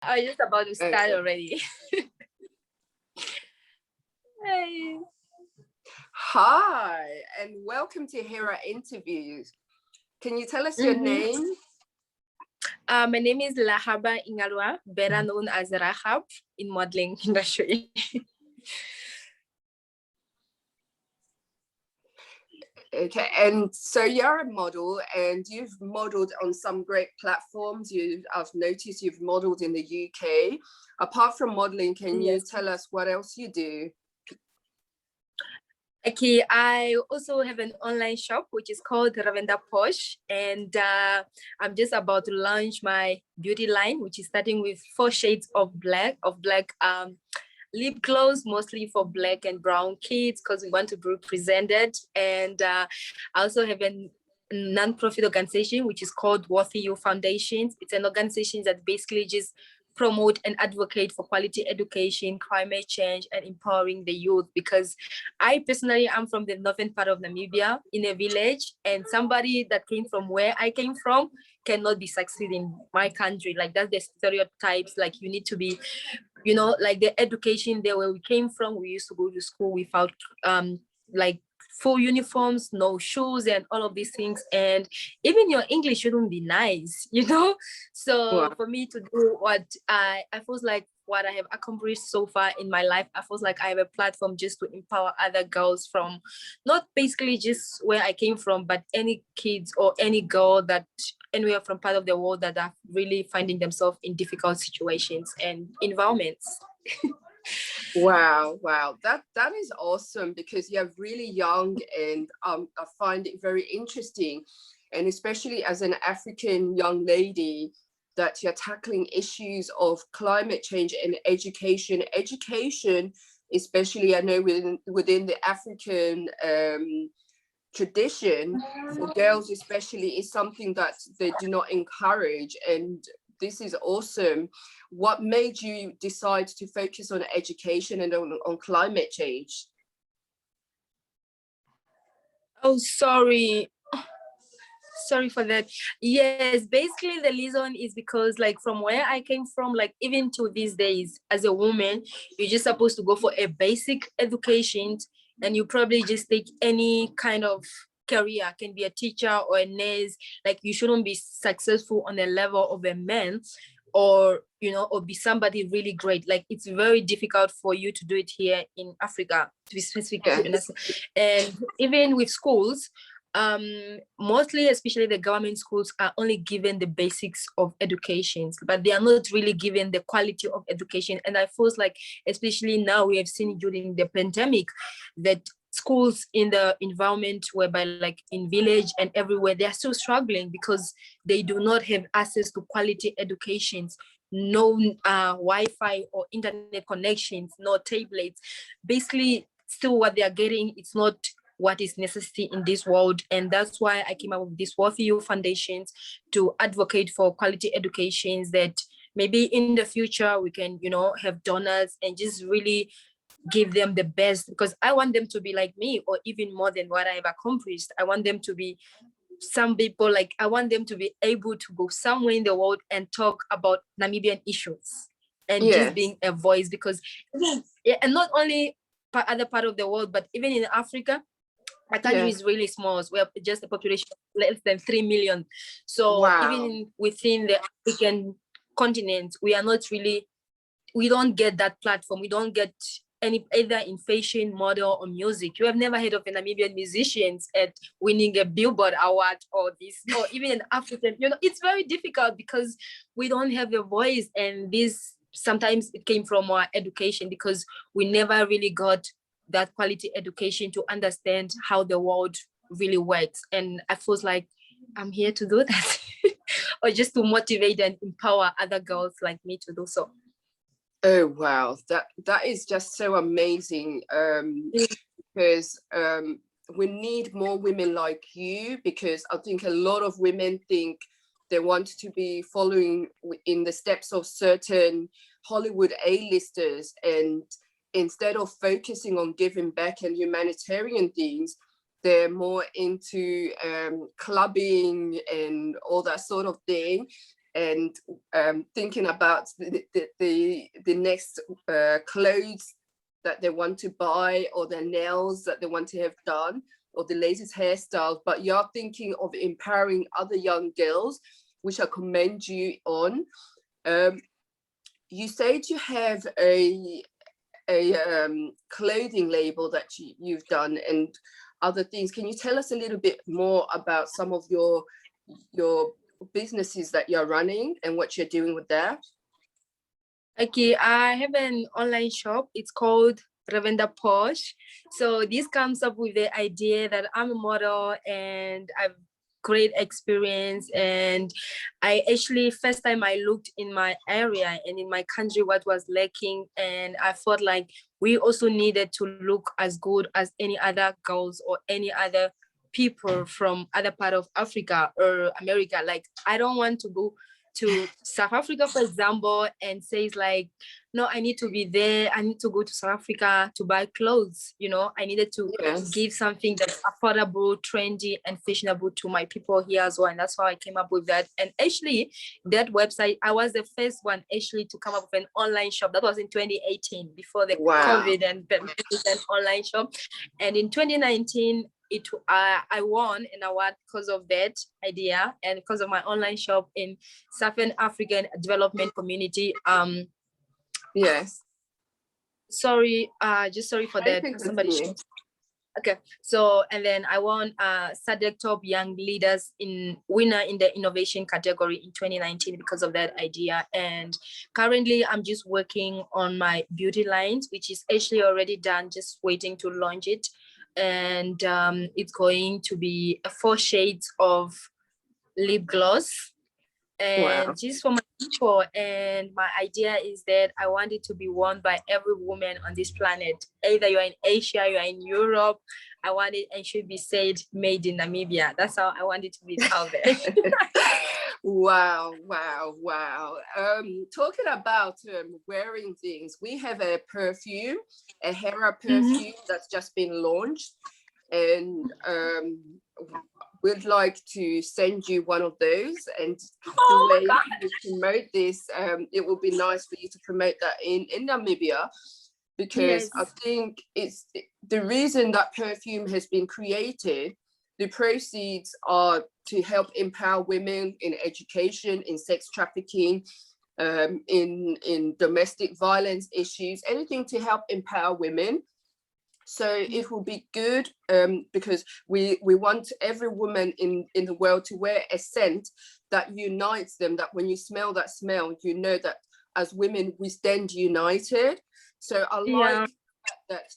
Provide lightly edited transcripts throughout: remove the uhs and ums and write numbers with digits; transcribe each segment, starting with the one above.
I'm just about to start Okay. already. Hey. Hi, and welcome to Hera Interviews. Can you tell us your name? My name is Rahab Inghalwa, better known as Rahab in modeling industry. Okay, and so you're a model and you've modeled on some great platforms. I've noticed you've modeled in the UK. Apart from modeling, can you tell us what else you do? Okay, I also have an online shop which is called Ravenda Posh, and I'm just about to launch my beauty line, which is starting with 4 shades of black lip gloss, mostly for black and brown kids, because we want to be represented. And I also have a non-profit organization which is called Worthy You Foundations. It's an organization that basically just promote and advocate for quality education, climate change, and empowering the youth. Because I personally am from the northern part of Namibia in a village, and somebody that came from where I came from cannot be succeeding in my country. Like, that's the stereotypes. Like, you need to be, like the education there where we came from, we used to go to school without like full uniforms, no shoes, and all of these things. And even your English shouldn't be nice, So Wow. for me to do what I feel like what I have accomplished so far in my life, I feel like I have a platform just to empower other girls from not basically just where I came from, but any kids or any girl that anywhere from part of the world that are really finding themselves in difficult situations and environments. Wow, that is awesome because you're really young, and I find it very interesting, and especially as an African young lady, that you're tackling issues of climate change and education. Education, especially I know within the African tradition, for girls especially, is something that they do not encourage, and this is awesome. What made you decide to focus on education and on climate change? Oh, sorry for that. Yes, basically the reason is because, like, from where I came from, like, even to these days, as a woman, you're just supposed to go for a basic education, and you probably just take any kind of career, can be a teacher or a nurse. Like, you shouldn't be successful on the level of a man, or or be somebody really great. Like, it's very difficult for you to do it here in Africa, to be specific. Yes. And even with schools, mostly, especially the government schools, are only given the basics of education, but they are not really given the quality of education. And I feel like, especially now, we have seen during the pandemic that schools in the environment whereby, like in village and everywhere, they are still struggling because they do not have access to quality educations, no Wi-Fi or internet connections, no tablets. Basically, still what they are getting, it's not what is necessary in this world. And that's why I came up with this Worthy You Foundations, to advocate for quality educations, that maybe in the future we can, have donors and just really give them the best, because I want them to be like me, or even more than what I've accomplished. I want them to be some people, like, I want them to be able to go somewhere in the world and talk about Namibian issues, and just being a voice. Because and not only other part of the world, but even in Africa, our country is really small. So we're just a population of less than 3 million. So even within the African continent, we don't get that platform. We don't get any, either in fashion, model, or music. You have never heard of a Namibian musicians at winning a Billboard award, or this, or even an African. It's very difficult because we don't have a voice. And this, sometimes it came from our education, because we never really got that quality education to understand how the world really works. And I feel like I'm here to do that, or just to motivate and empower other girls like me to do so. Oh wow, that is just so amazing. Because we need more women like you, because I think a lot of women think they want to be following in the steps of certain Hollywood A-listers, and instead of focusing on giving back and humanitarian things, they're more into clubbing and all that sort of thing. and thinking about the next clothes that they want to buy, or their nails that they want to have done, or the latest hairstyles, but you're thinking of empowering other young girls, which I commend you on. You said you have a clothing label that you've done and other things. Can you tell us a little bit more about some of your businesses that you're running and what you're doing with that? Okay, I have an online shop. It's called Ravenda Posh. So this comes up with the idea that I'm a model and I've great experience, and I actually first time I looked in my area and in my country what was lacking, and I felt like we also needed to look as good as any other girls or any other people from other part of Africa or America. Like, I don't want to go to South Africa, for example, and says like, no, I need to be there. I need to go to South Africa to buy clothes. You know, I needed to give something that's affordable, trendy, and fashionable to my people here as well. And that's how I came up with that. And actually, that website, I was the first one actually to come up with an online shop. That was in 2018, before the COVID and an online shop. And in 2019, I won an award because of that idea and because of my online shop in Southern African Development Community. Yes. Sorry, just sorry for that. Somebody. Okay, so and then I won SADC Top Young Leaders winner in the innovation category in 2019 because of that idea. And currently I'm just working on my beauty lines, which is actually already done, just waiting to launch it. And it's going to be 4 shades of lip gloss, and just for my people. And my idea is that I want it to be worn by every woman on this planet. Either you're in Asia, you're in Europe, I want it and should be said made in Namibia. That's how I want it to be out there. Wow. Talking about wearing things, we have a perfume, a Hera perfume that's just been launched, and we'd like to send you one of those. And the way you promote this, it will be nice for you to promote that in Namibia, because I think it's the reason that perfume has been created. The proceeds are to help empower women in education, in sex trafficking, in domestic violence issues, anything to help empower women. So it will be good, because we want every woman in the world to wear a scent that unites them, that when you smell that smell, you know that as women, we stand united. So I like that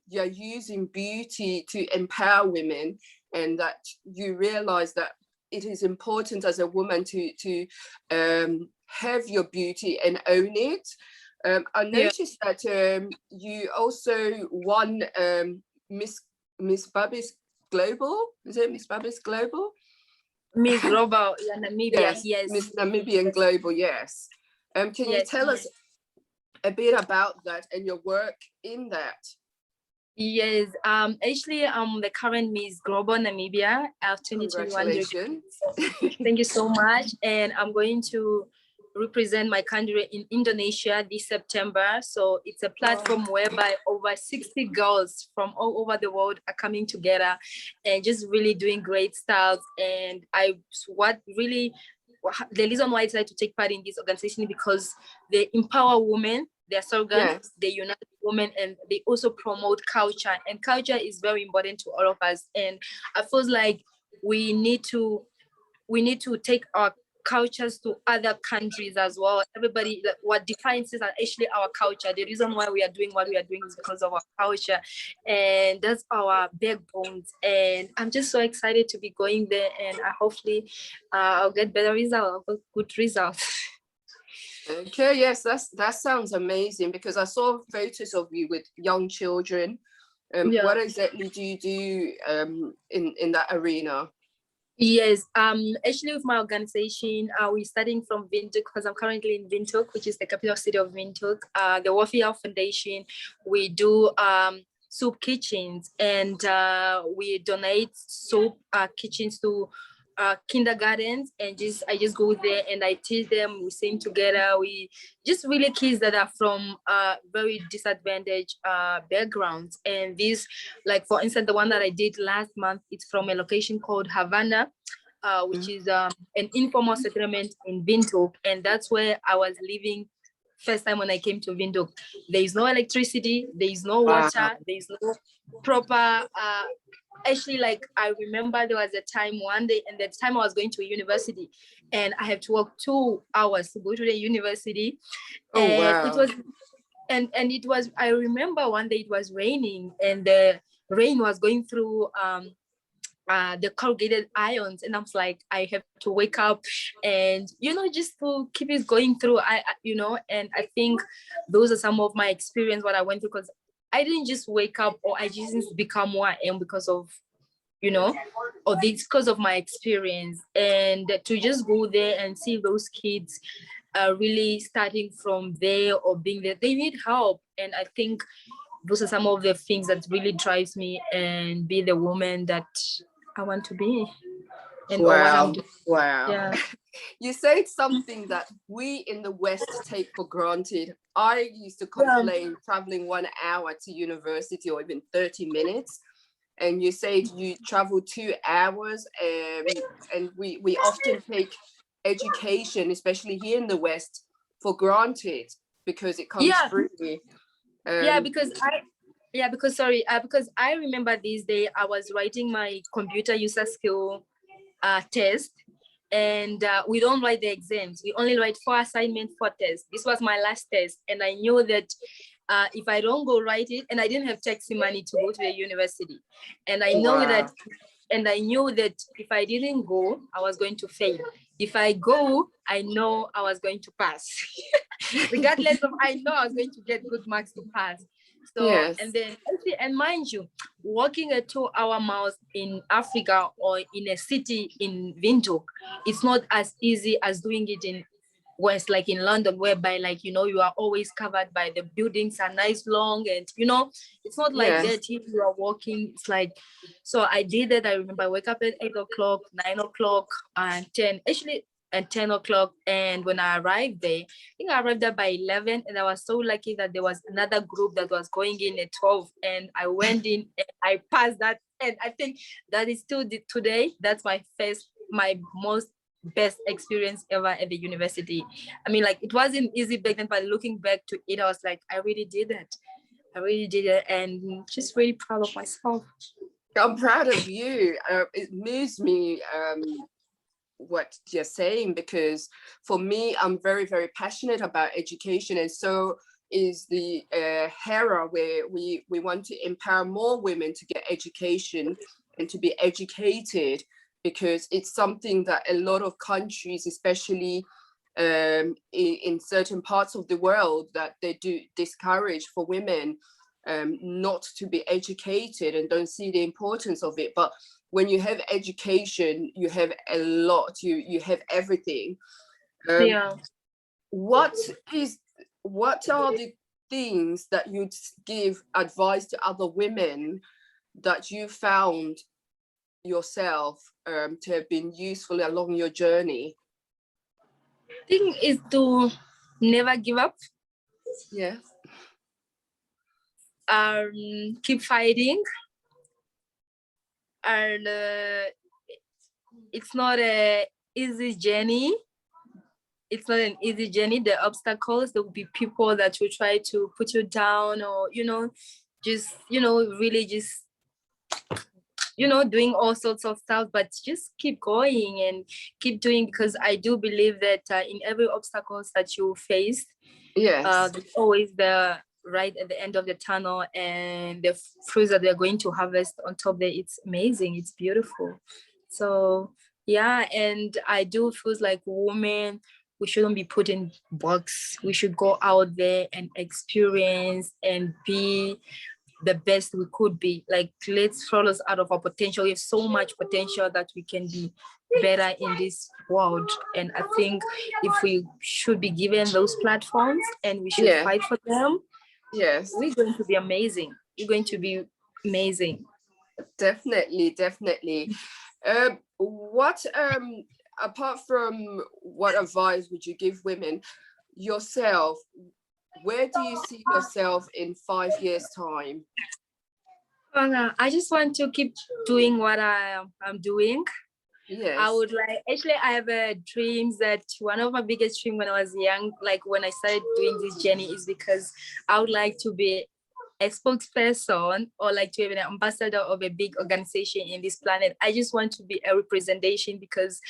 you're using beauty to empower women, and that you realize that it is important as a woman to have your beauty and own it. I noticed that you also won Miss Babis Global. Is it Miss Babis Global? Miss Global, Namibia, yes. Miss Namibian Global, yes. Can you tell us a bit about that and your work in that? Yes, actually, I'm the current Miss Global Namibia of 2021. Congratulations. Thank you so much. And I'm going to represent my country in Indonesia this September. So it's a platform whereby over 60 girls from all over the world are coming together and just really doing great stuff. And the reason why I decided to take part in this organization, because they empower women, they're slogan, they unite women, and they also promote culture. And culture is very important to all of us. And I feel like we need to take our cultures to other countries as well. Everybody, what defines us are actually our culture. The reason why we are doing what we are doing is because of our culture, and that's our backbones. And I'm just so excited to be going there, and hopefully I'll get better results, good results. Okay, yes, that sounds amazing, because I saw photos of you with young children. What exactly do you do in that arena? Yes, actually with my organization, we're starting from Windhoek, because I'm currently in Windhoek, which is the capital city of Windhoek. The Warfare Foundation, we do soup kitchens, and we donate soup kitchens to kindergartens, and I just go there and I teach them. We sing together. We just really kids that are from very disadvantaged backgrounds. And this, like for instance, the one that I did last month, it's from a location called Havana, which is an informal settlement in Windhoek, and that's where I was living first time when I came to Windhoek. There is no electricity, there is no water, there is no proper actually, like I remember there was a time one day, and that time I was going to a university and I have to walk 2 hours to go to the university. It was it was, I remember one day it was raining and the rain was going through the corrugated irons, and I was like, I have to wake up and just to keep it going through. And I think those are some of my experience what I went through, because I didn't just wake up or I didn't become who I am because of or this because of my experience. And to just go there and see those kids really starting from there or being there, they need help. And I think those are some of the things that really drives me and be the woman that I want to be. And wow. Yeah. You said something that we in the West take for granted. I used to complain traveling 1 hour to university or even 30 minutes. And you said you travel 2 hours, and we often take education, especially here in the West, for granted because it comes free. Because I remember this day I was writing my computer user skill test, and we don't write the exams. We only write 4 assignments, 4 tests. This was my last test, and I knew that if I don't go write it, and I didn't have taxi money to go to the university, and I know that, and I knew that if I didn't go, I was going to fail. If I go, I know I was going to pass. Regardless of, I know I was going to get good marks to pass. So, and then, and mind you, walking a 2-hour miles in Africa or in a city in Windhoek, it's not as easy as doing it in West, like in London, whereby you are always covered by the buildings are nice long, and it's not like that. If you are walking, it's like, so I did that. I remember I wake up at 8 o'clock, 9 o'clock, and 10, actually at 10 o'clock. And when I arrived there, I think I arrived there by 11, and I was so lucky that there was another group that was going in at 12, and I went in and I passed that. And I think that is still today, that's my most best experience ever at the university. I mean, like, it wasn't easy back then, but looking back to it, I was like, I really did it. And just really proud of myself. I'm proud of you. It moves me what you're saying, because for me, I'm very, very passionate about education, and so is the Hera, where we want to empower more women to get education and to be educated, because it's something that a lot of countries, especially in certain parts of the world, that they do discourage for women not to be educated and don't see the importance of it. But when you have education, you have a lot, you have everything. What are the things that you'd give advice to other women that you found yourself to have been useful along your journey? Thing is to never give up. Keep fighting, and it's not an easy journey. It's not an easy journey. The obstacles, there will be people that will try to put you down, or just really just doing all sorts of stuff, but just keep going and keep doing, because I do believe that in every obstacles that you face, there's always the right at the end of the tunnel, and the fruits that they're going to harvest on top there, it's amazing, it's beautiful. So and I do feel like women, we shouldn't be put in box. We should go out there and experience and be the best we could be. Like, let's follow us out of our potential. We have so much potential that we can be better in this world. And I think if we should be given those platforms and we should fight for them, we're going to be amazing. We're going to be amazing. Definitely. what apart from what advice would you give women yourself? Where do you see yourself in 5 years' time? I just want to keep doing what I'm doing. Yes. I would like, actually, I have a dreams that one of my biggest dreams when I was young, like when I started doing this journey, is because I would like to be a spokesperson or like to be an ambassador of a big organization in this planet. I just want to be a representation, because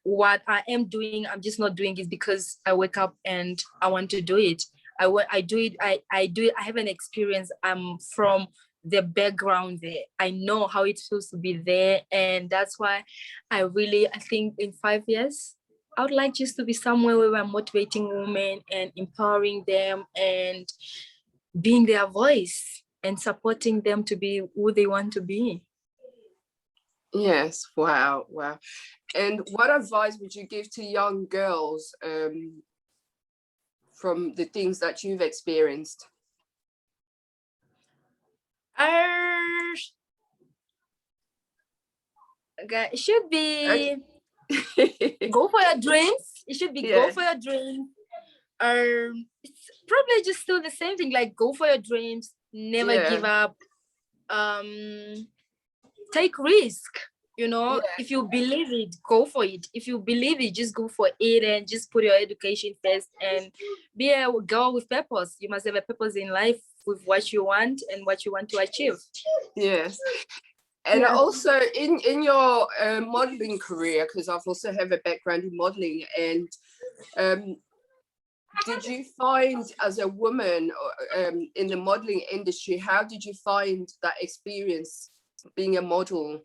what I am doing, I'm just not doing it because I wake up and I want to do it. I do it. I do it. I have an experience. I'm from the background there. I know how it feels to be there, and that's why I think in 5 years I would like just to be somewhere where I'm motivating women and empowering them and being their voice and supporting them to be who they want to be. Yes. Wow. And what advice would you give to young girls from the things that you've experienced? Okay, it should be go for your dreams. It should be go for your dreams. It's probably just still the same thing, like go for your dreams, never give up, take risk. If you believe it, go for it. If you believe it, just go for it and just put your education first and be a girl with purpose. You must have a purpose in life with what you want and what you want to achieve. Yes. And also in your modeling career, because I've also have a background in modeling, and did you find as a woman in the modeling industry, how did you find that experience being a model?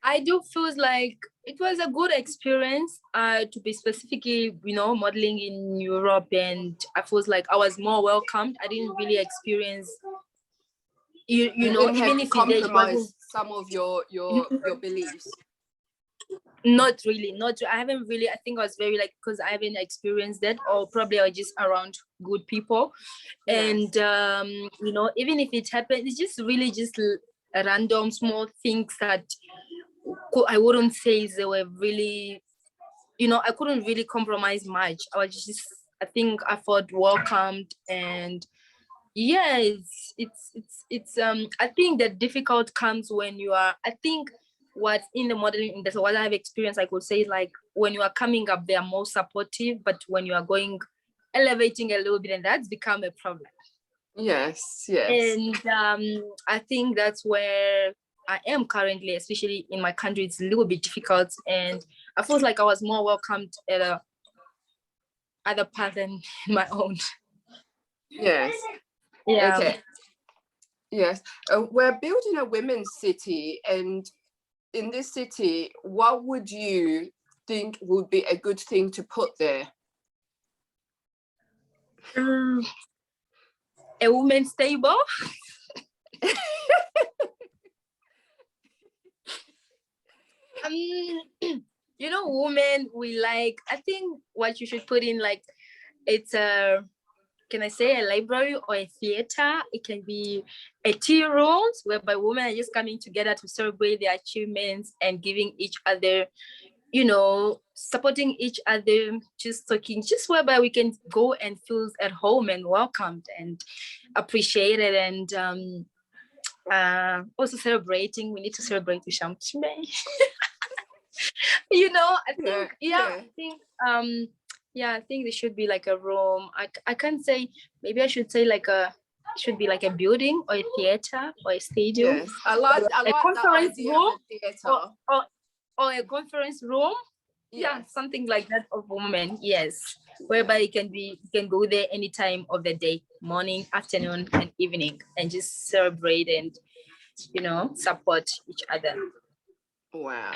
I do feel like it was a good experience to be specifically, modeling in Europe, and I feel like I was more welcomed. I didn't really experience, even if compromise some of your beliefs. Not really. I haven't really. I think I was very because I haven't experienced that, or probably I was just around good people, and even if it happened, it's just really just random small things that I wouldn't say they were really, I couldn't really compromise much. I was just, I think I felt welcomed, and it's I think the difficult comes when you are, I think what's in the modeling industry, what I have experienced, I could say like when you are coming up, they are more supportive, but when you are elevating a little bit, and that's become a problem. Yes. And I think that's where I am currently, especially in my country. It's a little bit difficult, and I felt like I was more welcomed at a other path than my own. Yes. Yeah. Okay. Yes. We're building a women's city, and in this city, what would you think would be a good thing to put there? A women's table. Women, we like, I think what you should put in, like, it's a, can I say a library or a theater? It can be a tea rooms whereby women are just coming together to celebrate their achievements and giving each other, supporting each other, just talking, just whereby we can go and feel at home and welcomed and appreciated, and also celebrating. We need to celebrate with champagne. I think I think there should be like a room. I can't say, maybe I should say like should be like a building or a theater or a stadium. Yes, I like a conference room theater. Or a conference room. Yeah, something like that of women. Yes, whereby you can go there any time of the day, morning, afternoon, and evening, and just celebrate and support each other. Wow.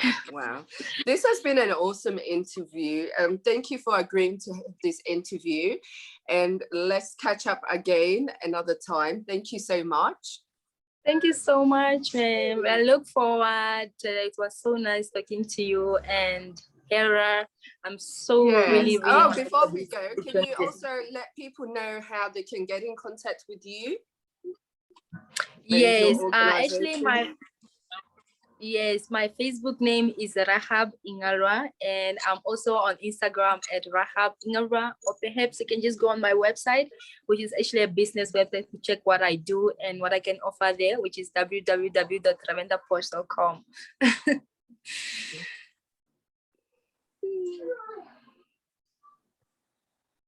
This has been an awesome interview. Thank you for agreeing to this interview, and let's catch up again another time. Thank you so much. Thank you so much, ma'am. I look forward. It was so nice talking to you, and Hera, I'm so really before we go, can you also let people know how they can get in contact with you? Yes, actually Yes, my Facebook name is Rahab Inghalwa, and I'm also on Instagram at Rahab Inghalwa. Or perhaps you can just go on my website, which is actually a business website, to check what I do and what I can offer there, which is www.ravendaposh.com.